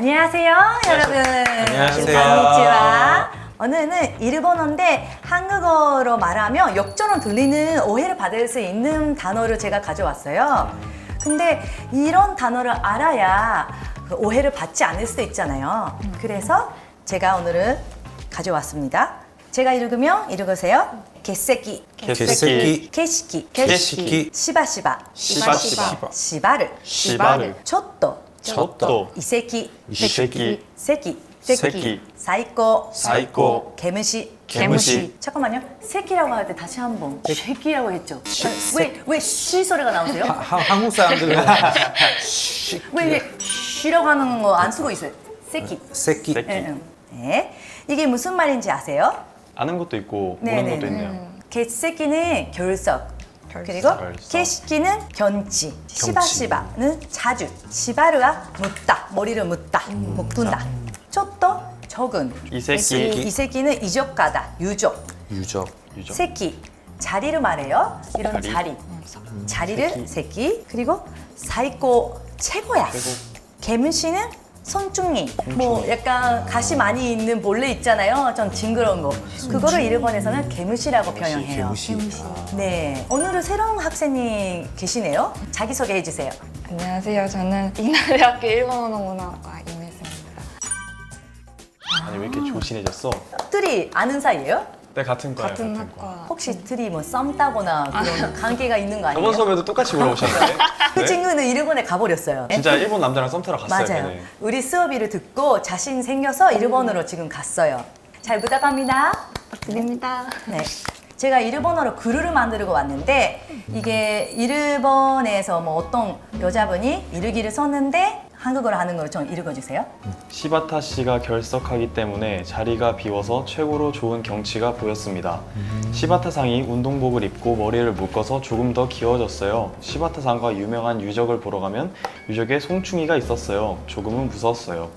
안녕하세요, 여러분. 안녕하세요. konnichiwa. 오늘은 일본어인데 한국어로 말하면 역전으로 들리는 오해를 받을 수 있는 단어를 제가 가져왔어요. 근데 이런 단어를 알아야 그 오해를 받지 않을 수도 있잖아요. 그래서 제가 오늘은 가져왔습니다. 제가 읽으면 읽으세요. 개새끼, 개새끼, 개시키, 개시키, 시바시바, 시바시바, 시바르, 시바르, 초토, 초토, 이세키, 이세키, 세키, 세키, 사이코, 사이코, 개무시, 개무시. 잠깐만요. 세키라고 할 때 다시 한번 세키라고 했죠. 왜 쉬 소리가 나오세요? 한국 사람들은 왜 쉬라고 하는 거 안 쓰고 있어요? 세키. 새끼, 새끼. 네. 이게 무슨 말인지 아세요? 아는 것도 있고 네네네. 모르는 것도 있네요. 개새끼는 결석, 그리고 결석. 개시키는 견치, 시바시바는 자주, 시바르가 묻다, 머리를 묻다, 묶는다. 초토, 적은, 이세끼, 이세끼는 이적가다, 유적, 유적, 유적. 새끼, 자리를 말해요. 이런 자리. 자리를 새끼, 그리고 사이코, 최고야. 개무시는 손중이, 뭐 약간 가시 많이 있는 벌레 있잖아요. 좀 징그러운 거. 그거를 일본에서는 개무시라고 표현해요. 개무시. 네, 오늘은 새로운 학생이 계시네요. 자기소개 해주세요. 안녕하세요. 저는 이나대학교 일본어 문화과 임혜승입니다. 아니 왜 이렇게 조신해졌어? 둘이 아는 사이예요? 네 같은 과예요. 같은 같은 과. 학과. 혹시 둘이 뭐 썸 타거나 그런 관계가 있는 거 아니에요? 저번 수업에도 똑같이 물어보셨는데. 그 네? 친구는 일본에 가버렸어요. 진짜 일본 남자랑 썸 타러 갔어요. 맞아요. 걔네. 우리 수업이를 듣고 자신 생겨서 일본으로 지금 갔어요. 잘 부탁합니다. 부탁드립니다. 네. 제가 일본어로 글을 만들고 왔는데 이게 일본에서 뭐 어떤 여자분이 일기를 썼는데 한국어로 하는 걸 좀 읽어주세요. 시바타 씨가 결석하기 때문에 자리가 비워서 최고로 좋은 경치가 보였습니다. 시바타 상이 운동복을 입고 머리를 묶어서 조금 더 귀여워졌어요. 시바타 상과 유명한 유적을 보러 가면 유적에 송충이가 있었어요. 조금은 무서웠어요.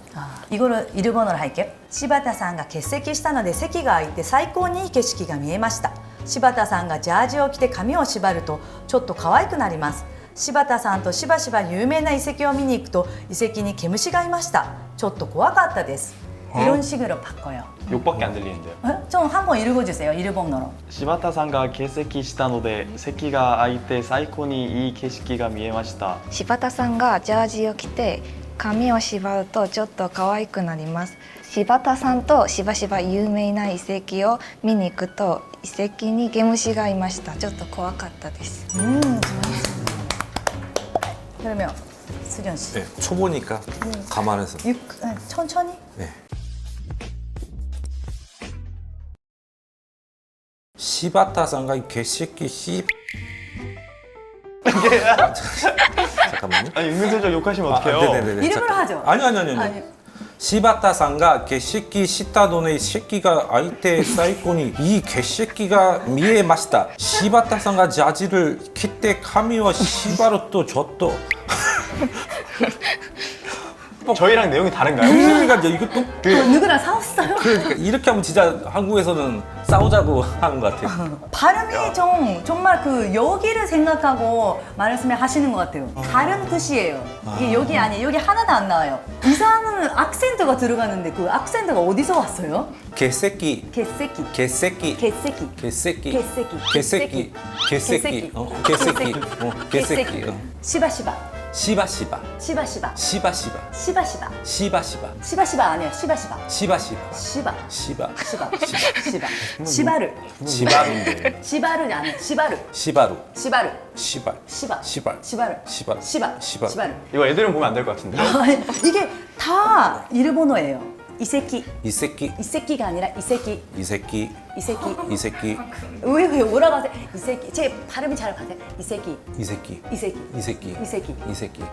이거를 일본어로 할게요. 시바타さんが欠席したので席が空いて最高にいい景色が見えました。柴田さんがジャージを着て髪を縛るとちょっと可愛くなります。柴田さんとしばしば有名な遺跡を見に行くと遺跡に毛虫がいました。ちょっと怖かったです。 이런 식으로 바꿔요. 욕밖에 안 들리는데요. 좀 한번 읽어주세요. 일본어로. 시바타 상가 개새끼したので席が空いて最高にいい景色が見えました。柴田さんがジャージを着て髪を縛るとちょっと可愛くなります。柴田さんとしばしば有名な遺跡を見に行くと遺跡に毛虫がいました。ちょっと怖かったです。 좋았어요. 그러면 수련 씨. 네, 초보니까 감안해서. 천천히. 네. 시바타상가 개새끼 씨. 잠깐만요. 아니 은근슬쩍 욕하시면 어떡해요? 네네네. 이름으로 하죠. 아니요. 시바타상가 개새끼 시타도네 새끼가 아이테 사이코니 이 개새끼가 미에마시다. 시바타상가 자지를 키때 카미와 시바르또 줬또. 저희랑 내용이 다른가요? 그러니까 이것도 누구랑 싸웠어요? 그러니까 이렇게 하면 진짜 한국에서는 싸우자고 하는 것 같아요. 발음이 정말 그 여기를 생각하고 말씀을 하시는 것 같아요. 다른 뜻이에요. 이게 여기 아니에요. 여기 하나도 안 나와요. 이상한 악센트가 들어가는데 그 악센트가 어디서 왔어요? 개새끼, 개새끼, 개새끼, 개새끼, 개새끼, 개새끼, 개새끼, 개새끼, 개새끼, 개새끼, 시바시바, 시바시바, 시바시바, 시바시바, 시바시바, 시바시바, 시바시바 아니에요. 시바시바, 시바시바, 시바, 시바, 시바, 시바, 시바르, 시바르, 시바르 아니에요. 시바르, 시바루, 시바르, 시발, 시바, 시발, 시바르, 시발, 시바, 시발. 시바르. 이거 애들은 보면 안 될 것 같은데. 이게 다 일본어예요. 이세키, 이 새끼, 이세키가 아니라 이세키, 이 새끼, 이세키. 이 새끼, 왜 뭐라고 하세요? 이세키. 제 발음이 잘 가세요. 이세키, 이 새끼, 이세키, 이 새끼, 이세키, 이 새끼,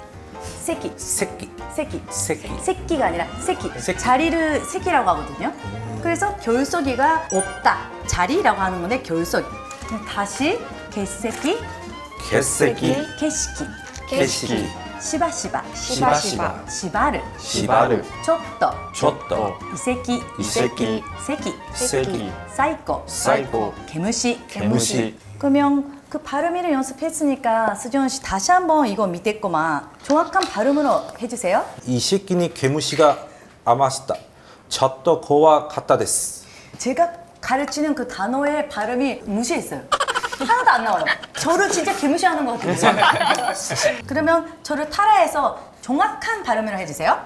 세키, 새끼, 세키, 새끼. 새끼가 아니라 세키. 새끼. 자리를 세키라고 하거든요. 그래서 결석이가 없다. 자리라고 하는 건데 결석. 다시 개세키, 개새끼, 개시키, 개시기, 시바시바, 시바시바, 시바르, 시바르, 초토, 줬더, 이세키, 이세키, 세키, 새끼, 사이코, 사이코, 개무시. 개무시. 그러면 그 발음을 연습했으니까 수지원 씨 다시 한번 이거 밑에거만 정확한 발음으로 해주세요. 一石に毛虫が余したちょっと怖かったです 제가 가르치는 그 단어의 발음이 무시했어요. 하나도 안 나와요. 저를 진짜 개무시하는 것 같아요. 그러면 저를 타라해서 정확한 발음으로 해주세요.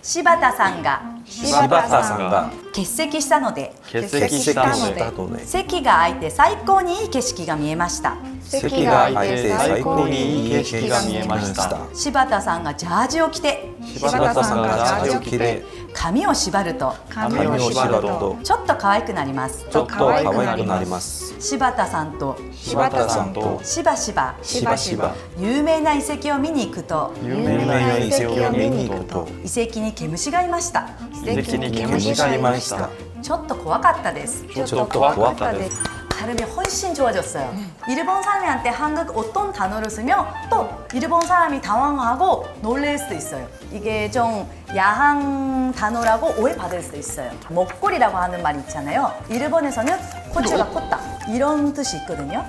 시바타さんが 柴田さんが欠席したので欠席したのでしたので席が空いて最高にいい景色が見えました。席が空いて最高にいい景色が見えました柴田さんがジャージを着て柴田さんがジャージを着て髪を縛ると髪を縛るとちょっと可愛くなります。ちょっと可愛くなります柴田さんと柴田さんとしばしばしばしば有名な遺跡を見に行くと有有名な遺跡を見に行くと遺跡に毛虫がいました。遺跡に毛虫がいましたちょっと怖かったです。ちょっと怖かったです 발음이 훨씬 좋아졌어요. 일본 사람한테 한국 어떤 단어를 쓰면 또 일본 사람이 당황하고 놀랄 수도 있어요. 이게 좀 야한 단어라고 오해받을 수도 있어요. 먹거리라고 하는 말이 있잖아요. 일본에서는 고추가 컸다 이런 뜻이 있거든요.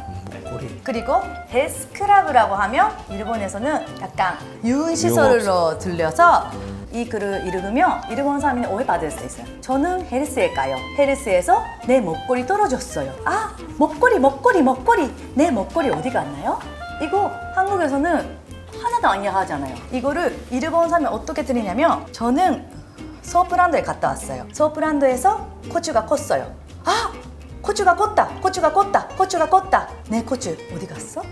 그리고 헬스클럽이라고 하면 일본에서는 약간 유흥시설로 들려서 이 글을 읽으면 일본 사람이 오해받을 수 있어요. 저는 헬스에 가요. 헬스에서 내 목걸이 떨어졌어요. 아, 목걸이. 내 목걸이 어디 갔나요? 이거 한국에서는 하나도 안 이해하잖아요. 이거를 일본 사람이 어떻게 들리냐면 저는 서브란드에 갔다 왔어요. 서브란드에서 고추가 컸어요. 아! 고추가 컸다. 내 고추 어디 갔어?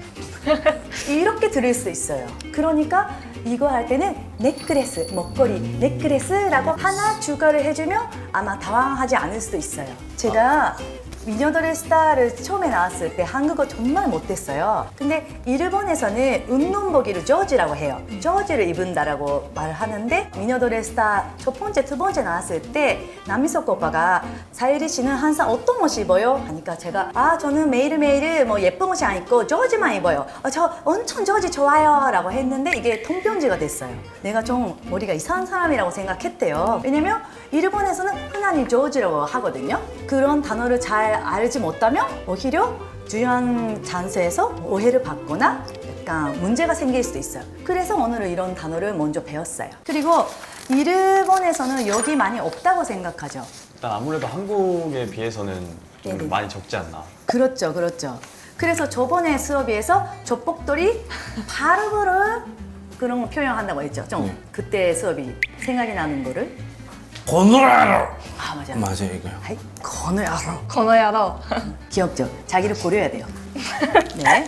이렇게 들을 수 있어요. 그러니까 이거 할 때는 넥클래스, 목걸이, 넥클래스라고 하나 추가를 해주면 아마 당황하지 않을 수도 있어요. 제가 미녀들의 스타를 처음에 나왔을 때 한국어 정말 못했어요. 근데 일본에서는 운동복이를 저지라고 해요. 저지를 입은다라고 말을 하는데 미녀들의 스타 첫 번째, 두 번째 나왔을 때 남미석 오빠가 사유리 씨는 항상 어떤 옷 입어요? 하니까 제가 저는 매일매일 뭐 예쁜 옷이 안 입고 저지만 입어요. 저 엄청 저지 좋아요 라고 했는데 이게 통병지가 됐어요. 내가 좀 머리가 이상한 사람이라고 생각했대요. 왜냐면 일본에서는 흔한 저지라고 하거든요. 그런 단어를 잘 알지 못하면 오히려 중요한 장소에서 오해를 받거나 약간 문제가 생길 수도 있어요. 그래서 오늘은 이런 단어를 먼저 배웠어요. 그리고 일본에서는 여기 많이 없다고 생각하죠. 일단 아무래도 한국에 비해서는 좀 네네. 많이 적지 않나 그렇죠. 그래서 저번에 수업에서 젖복돌이 바로바로 그런 거 표현한다고 했죠. 좀 그때 수업이 생각이 나는 거를. 고노라로 맞아요. 맞아요 이거요 하이, 건우야로. この野郎 귀엽죠? 자기를 고려해야 돼요. 네.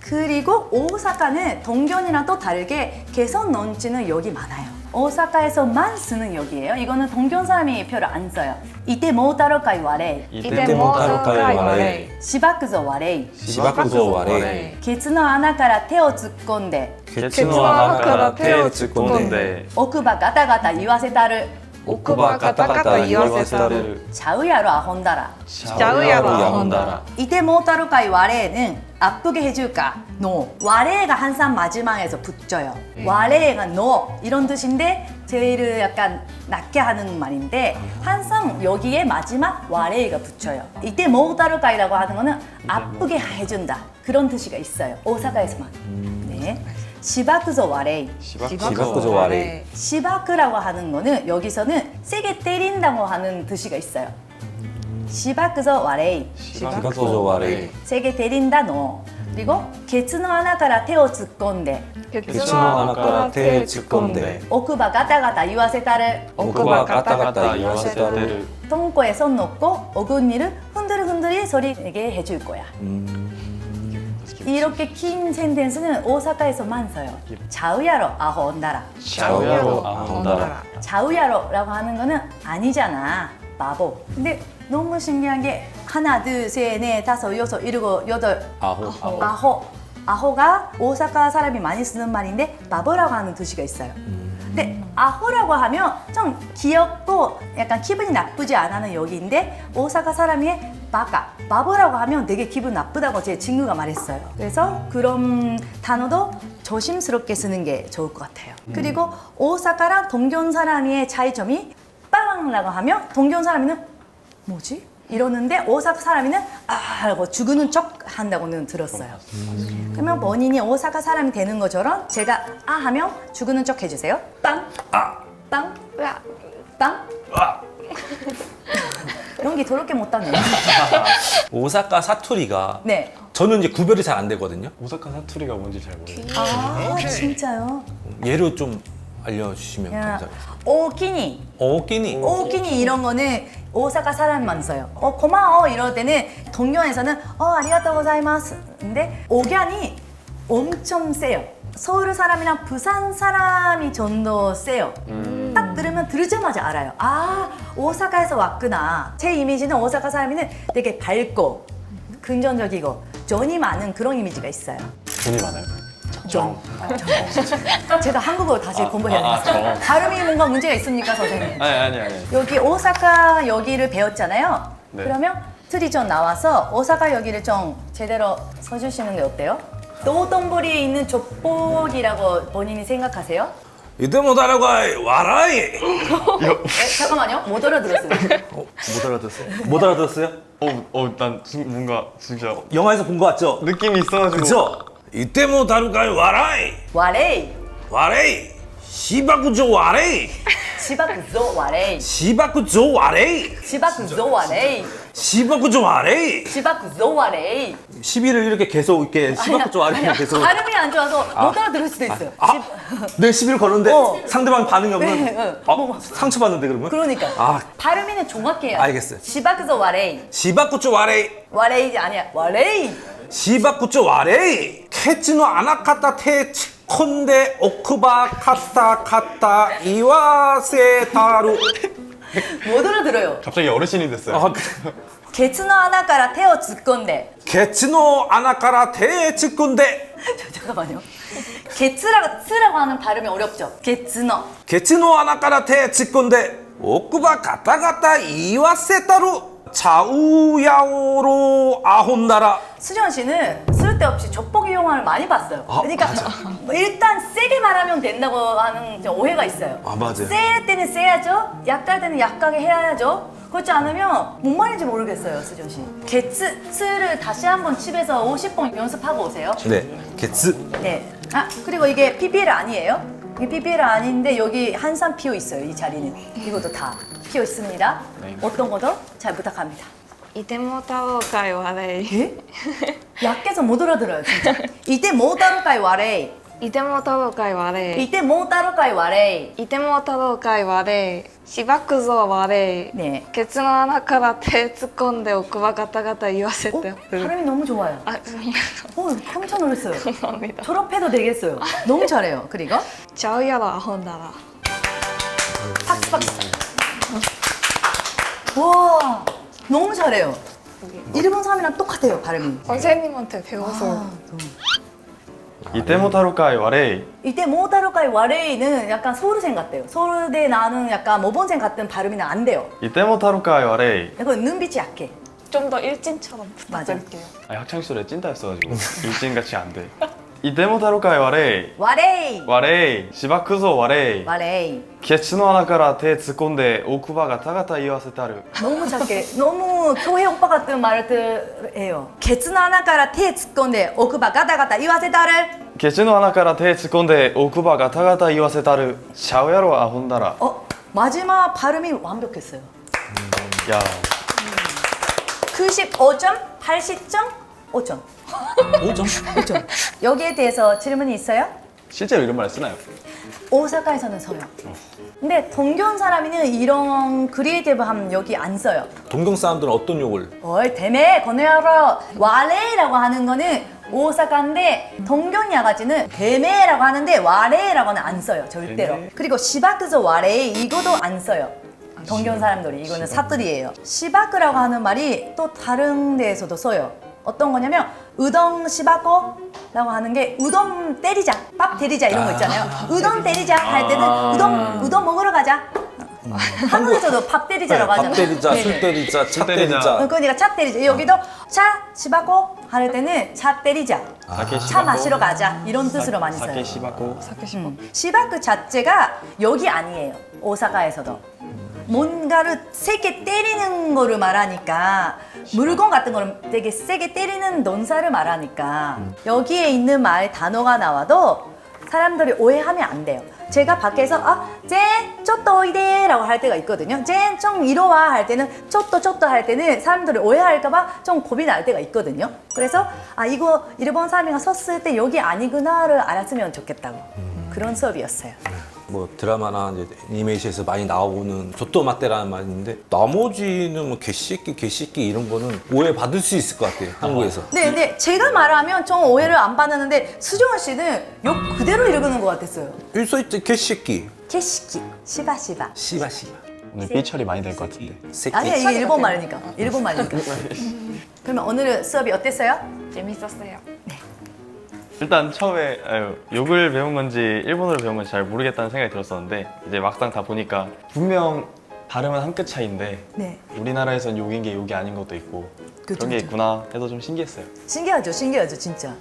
그리고 오사카는 동경이랑 또 다르게 개성 넘치는 역이 많아요. 오사카에서만 쓰는 역이에요. 이거는 동경 사람이 표를 안 써요. 이때 모타로카이 와레이, いいてもたろかいわれ 시바쿠조 와레이, 芝生像割れケツの穴から手を突っ込んでケツの穴から手を突っ込んで奥歯ガタガタ言わせたる奥歯ガタガタ言わせたるちゃうやろアホンダラちゃうやろアホンダラ 이때 모타로카이 와레는 아프게 해줄까? No. 와레가 항상 마지막에서 붙여요. 와레가 no 이런 뜻인데 제일 약간 낮게 하는 말인데 항상 여기에 마지막 와레가 붙여요. 이때 모타로카이라고 하는 거는 아프게 해준다 그런 뜻이 있어요. 오사카에서만. 네. 시바쿠조 와레이. 시바쿠조 와레이 시바크라고 하는 거는 여기서는 세게 때린다고 하는 뜻이 있어요. 시바쿠조 와레이. 시바쿠조 와레이 세게 때린다 너. 그리고 개츠노 하나から手を突っ込んで 개추の穴から手突っ込んで奥歯ガタガタ言わせたる 奥歯ガタガタ言わせたる 똥꼬에 손 놓고 어금니를 흔들흔들 소리 내게 해줄 거야. 이렇게 긴 센텐스는 오사카에서만 써요. 자우야로 아호 온다라. ちゃうやろアホンダラ 자우야로라고 하는 거는 아니잖아. 바보. 근데 너무 신기한 게 하나, 둘, 셋, 넷, 다섯, 여섯, 일곱, 여덟, 아호 아호가 오사카 사람이 많이 쓰는 말인데 바보라고 하는 뜻이 있어요. 근데 아호라고 하면 좀 귀엽고 약간 기분이 나쁘지 않은 여기인데 오사카 사람이 바보라고 하면 되게 기분 나쁘다고 제 친구가 말했어요. 그래서 그런 단어도 조심스럽게 쓰는 게 좋을 것 같아요. 그리고 오사카랑 동경 사람의 차이점이 빵라고 하면 동경 사람은 뭐지? 이러는데 오사카 사람이는 아 하고 죽는 척 한다고는 들었어요. 그러면 본인이 오사카 사람이 되는 것처럼 제가 아 하면 죽는 척 해주세요. 빵, 빵, 으아. 빵. 연기 더럽게 못하네. 오사카 사투리가 네. 저는 이제 구별이 잘 안 되거든요. 오사카 사투리가 뭔지 잘 모르겠어요. 아 진짜요? 예로 좀 알려주시면 야, 감사하겠습니다. 오키니. 오끼니. 오키니 이런 거는 오사카 사람만 써요. 고마워 이럴 때는 동경에서는 아리가또 고자이마스. 근데 오견이 엄청 세요. 서울 사람이랑 부산 사람이 좀 더 세요. 딱 들으면 들으자마자 알아요. 아 오사카에서 왔구나. 제 이미지는 오사카 사람이는 되게 밝고 긍정적이고 정이 많은 그런 이미지가 있어요. 돈이 많아요. 정. 제가 한국어 다시 공부해야 되겠어요. 정. 발음이 뭔가 문제가 있습니까 선생님? 아니. 여기 오사카 여기를 배웠잖아요. 네. 그러면 틀이 좀 나와서 오사카 여기를 좀 제대로 써주시는 게 어때요? 노동부리에 있는 족복이라고 본인이 생각하세요? 이때모 다르가이 와라이. 잠깐만요. 못 알아들었어요. 못 알아들었어요? 못 알아들었어요? 난 뭔가 진짜 영화에서 본 거 같죠? 느낌이 있어가지고. 그쵸? 이때모 다르가이 와라이. 와레이. 와레이. 시바쿠조 와레이. 시바쿠조 와레이. 시바쿠조 와레이. 시바쿠조 와레이. 시바쿠조 와레이. 시바쿠조 와레이. 시비를 이렇게 계속 이렇게 시바쿠조 와레이를 계속. 발음이 안 좋아서 못 알아들을 수도 있어요. 내 시비를 거는데 상대방 반응이 없는. 네, 상처받는데 그러면? 그러니까 아. 발음이는 정확해요. 알겠어요. 시바쿠조 와레이. 시바쿠조 와레이. 와레이 아니야. 와레이. 시바쿠조 와레이. 캐치노 아나카타 테치 콘데 오쿠바 카타 카타 이와세 다루. 못 알아들어요. 갑자기 어르신이 됐어요. 아, 개츠노 하나から手を突っ込んで 캐치노 아나카라 테치 콘데. 잠깐만요. 개츠라고 하는 발음이 어렵죠. 개츠노. 캐치노 아나카라 테치 콘데 오쿠바 카타 카타 이와세 다루. 자우야오로 아혼나라. 수정 씨는 쓸데없이 족보기 영화를 많이 봤어요. 그러니까 일단 세게 말하면 된다고 하는 이제 오해가 있어요. 아, 맞아요. 셀 때는 세야죠. 약할 때는 약하게 해야죠. 그렇지 않으면 뭔 말인지 모르겠어요, 수정 씨. 개츠를 다시 한번 집에서 50번 연습하고 오세요. 네, 게츠. 네. 아 그리고 이게 PPL 아니에요? 이게 PPL 아닌데 여기 한산 피어 있어요. 이 자리는 이것도 다 피어 있습니다. 네. 어떤 것도 잘 부탁합니다. いてもたろうかい悪い 예? 약해서 못 알아들어요 진짜. 이때 못 따로까이 와래. いてもたろうかい悪い 이때 못 따로까이 와래. いてもたろうかい悪いしばくぞ悪い 네. ケツの穴から手突っ込んで奥歯ガタガタ言わせ 어? て 발음이 너무 좋아요. 아, 깜짝 놀랐어요. 감사합니다. 졸업해도 되겠어요. 너무 잘해요. 그리고 자우야로 아혼다라. 박수 박수. 와 너무 잘해요. 일본 사람이랑 똑같아요 발음이. 선생님한테 배워서 이때모타로카이 와레이. 이때 모타로카이 와레이는 약간 서울생 같대요. 서울대 나는 약간 모범생 같은 발음이는 안 돼요. 이때모타로카이 와레이. 약간 눈빛이 약해. 좀 더 일진처럼 맞아. 부탁드릴게요. 학창시절에 찐따였어가지고 일진같이 안 돼. 이때모타로카이 와레이. 와레이. 와레이. 시바크소 와레이. 와레이. ケツの穴から手突っ込んで奥歯がタガタ言わせたる 너무 작게 너무 교회 오빠 같은 말을 해요. 개츠노 하나から手突っ込んで奥歯ガタガタ言わせたる. ケツの穴から手突っ込んで奥歯がタガタ言わせたるシャオヤロアホンダラ 마지막 발음이 완벽했어요. 야 95점, 80점, 5점. 5점? 5점. 여기에 대해서 질문이 있어요? 실제로 이런 말 쓰나요? 오사카에서는 써요. 근데 동경 사람이는 이런 크리에이티브함 여기 안 써요. 동경 사람들은 어떤 욕을? 뭘 대매 거네여러 와레라고 하는 거는 오사카인데 동경 야가지는 대매라고 하는데 와레라고는 안 써요 절대로. 대매? 그리고 시바크조 와레 이거도 안 써요. 동경 사람들이 이거는 사투리예요. 시바크라고 하는 말이 또 다른 데에서도 써요. 어떤 거냐면 우동 시바코라고 하는 게 우동 때리자, 밥 때리자 이런 거 있잖아요. 우동 때리자 할 때는 우동 먹으러 가자. 한국에서도 밥 때리자라고 하잖아요. 밥 때리자, 네네. 술 때리자, 차 술 때리자. 때리자. 그러니까 차 때리자. 여기도 차 시바코 할 때는 차 때리자. 사케 차 시바코. 마시러 가자 이런 뜻으로 많이 써요. 사케 시바코 시바크 자체가 여기 아니에요. 오사카에서도. 뭔가를 세게 때리는 거를 말하니까 물건 같은 거를 되게 세게 때리는 논사를 말하니까 여기에 있는 말 단어가 나와도 사람들이 오해하면 안 돼요. 제가 밖에서 젠 쪼또 오이데 라고 할 때가 있거든요. 젠좀 이로와 할 때는 쪼또 할 때는 사람들이 오해할까봐 좀 겁이 날 때가 있거든요. 그래서 이거 일본 사람이 썼을 때 여기 아니구나를 알았으면 좋겠다고 그런 수업이었어요. 뭐 드라마나 이제 애니메이션에서 많이 나오는 조또마떼라는 말이 있는데 나머지는 뭐 개새끼 이런 거는 오해 받을 수 있을 것 같아요. 한국에서. 네, 근데 제가 말하면 좀 오해를 안 받았는데 수정원 씨는 욕 그대로 읽는 것 같았어요. 여기 써있지 개새끼. 개시키, 시바시바. 씨바씨바. 오늘 삐 처리 많이 될 것 같은데. 새끼. 아니야, 이게 일본 말이니까. 일본 말이니까. 그러면 오늘 수업이 어땠어요? 재밌었어요. 일단 처음에 욕을 배운 건지 일본어를 배운 건지 잘 모르겠다는 생각이 들었었는데 이제 막상 다 보니까 분명 발음은 한 끗 차이인데 네. 우리나라에선 욕인 게 욕이 아닌 것도 있고 그쵸, 그런 게 그쵸. 있구나 해서 좀 신기했어요. 신기하죠, 진짜.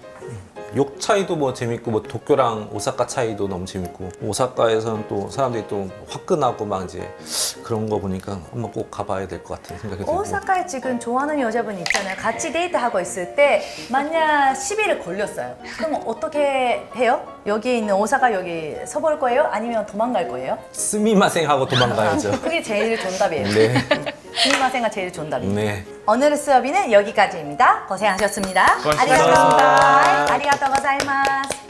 욕 차이도 뭐 재밌고 뭐 도쿄랑 오사카 차이도 너무 재밌고 오사카에서는 또 사람들이 또 화끈하고 막 이제 그런 거 보니까 한번 꼭 가봐야 될 것 같은 생각이 들고. 오사카에 지금 좋아하는 여자분 있잖아요. 같이 데이트하고 있을 때 만약 시비를 걸렸어요. 그럼 어떻게 해요? 여기 있는 오사카 여기 서볼 거예요? 아니면 도망갈 거예요? 스미마생 하고 도망가야죠. 그게 제일 정답이에요. 네. 스미마생가 제일 정답이에요. 네. 오늘의 수업이는 여기까지입니다. 고생하셨습니다. 고맙습니다. 아리가또 고자이마스.